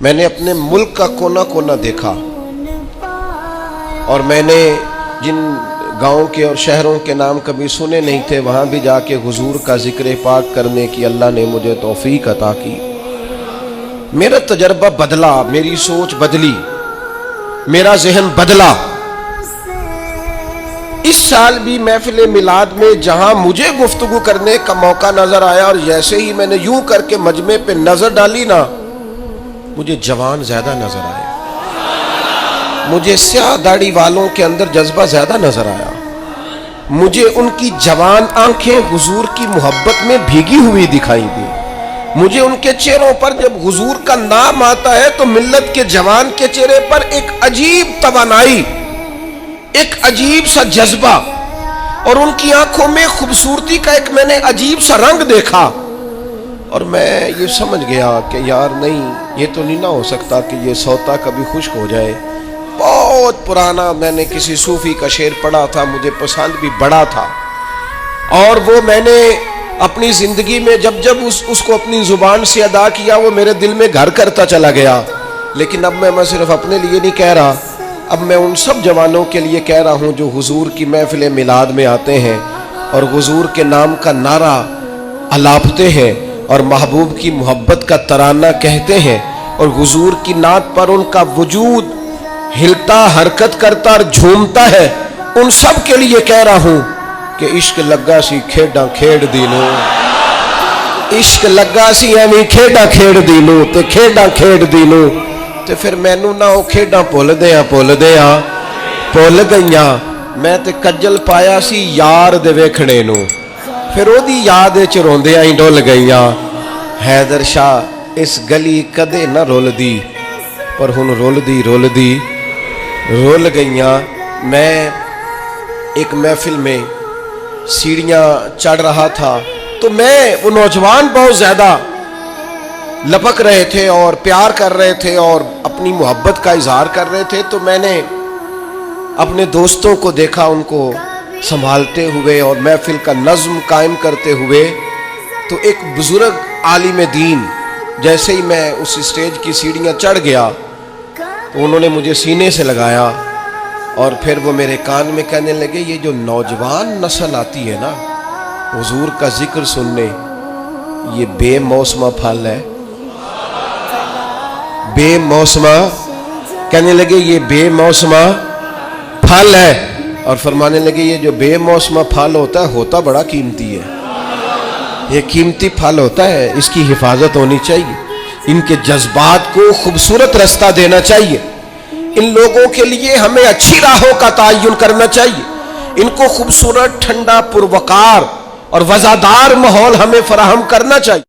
میں نے اپنے ملک کا کونا کونا دیکھا اور میں نے جن گاؤں کے اور شہروں کے نام کبھی سنے نہیں تھے وہاں بھی جا کے حضور کا ذکر پاک کرنے کی اللہ نے مجھے توفیق عطا کی۔ میرا تجربہ بدلا، میری سوچ بدلی، میرا ذہن بدلا۔ اس سال بھی محفل میلاد میں جہاں مجھے گفتگو کرنے کا موقع نظر آیا اور جیسے ہی میں نے یوں کر کے مجمع پہ نظر ڈالی نا، مجھے جوان زیادہ نظر آئے، مجھے سیاہ داڑھی والوں کے اندر جذبہ زیادہ نظر آیا، مجھے ان کی جوان آنکھیں حضور کی محبت میں بھیگی ہوئی دکھائی دی، مجھے ان کے چہروں پر جب حضور کا نام آتا ہے تو ملت کے جوان کے چہرے پر ایک عجیب توانائی، ایک عجیب سا جذبہ، اور ان کی آنکھوں میں خوبصورتی کا ایک میں نے عجیب سا رنگ دیکھا، اور میں یہ سمجھ گیا کہ یار نہیں، یہ تو نہیں نہ ہو سکتا کہ یہ سوتا کبھی خشک ہو جائے۔ بہت پرانا میں نے کسی صوفی کا شعر پڑھا تھا، مجھے پسند بھی بڑا تھا، اور وہ میں نے اپنی زندگی میں جب اس کو اپنی زبان سے ادا کیا وہ میرے دل میں گھر کرتا چلا گیا۔ لیکن اب میں صرف اپنے لیے نہیں کہہ رہا، اب میں ان سب جوانوں کے لیے کہہ رہا ہوں جو حضور کی محفل میلاد میں آتے ہیں اور حضور کے نام کا نعرہ الاپتے ہیں اور محبوب کی محبت کا ترانہ کہتے ہیں اور حضور کی نعت پر ان کا وجود ہلتا حرکت کرتا اور جھومتا ہے، ان سب کے لیے کہہ رہا ہوں کہ عشق لگا سی کھیڈاں کھیڑ دی لو، عشق لگا سی ایویں کھیڈاں کھیڑ دی لو تے کھیڈاں کھیڑ دی لو تے پھر مینوں نہ او کھیڈاں بھول گئیاں، میں تے کجل پایا سی یار دے ویکھنے نو، پھر او دی یاد وچ روندیاں ہی ڈول گئیاں۔ حیدر شاہ اس گلی کدے نہ رول دی پر ہن رول گئیاں۔ میں ایک محفل میں سیڑھیاں چڑھ رہا تھا تو وہ نوجوان بہت زیادہ لپک رہے تھے اور پیار کر رہے تھے اور اپنی محبت کا اظہار کر رہے تھے، تو میں نے اپنے دوستوں کو دیکھا ان کو سنبھالتے ہوئے اور محفل کا نظم قائم کرتے ہوئے۔ تو ایک بزرگ عالم دین جیسے ہی میں اس اسٹیج کی سیڑھیاں چڑھ گیا تو انہوں نے مجھے سینے سے لگایا اور پھر وہ میرے کان میں کہنے لگے، یہ جو نوجوان نسل آتی ہے نا حضور کا ذکر سننے، یہ بے موسمہ پھل ہے، بے موسمہ، کہنے لگے یہ بے موسمہ پھل ہے، اور فرمانے لگے یہ جو بے موسمہ پھل ہوتا بڑا قیمتی ہے، یہ قیمتی پھل ہوتا ہے، اس کی حفاظت ہونی چاہیے، ان کے جذبات کو خوبصورت رستہ دینا چاہیے، ان لوگوں کے لیے ہمیں اچھی راہوں کا تعین کرنا چاہیے، ان کو خوبصورت ٹھنڈا پروقار اور وزادار ماحول ہمیں فراہم کرنا چاہیے۔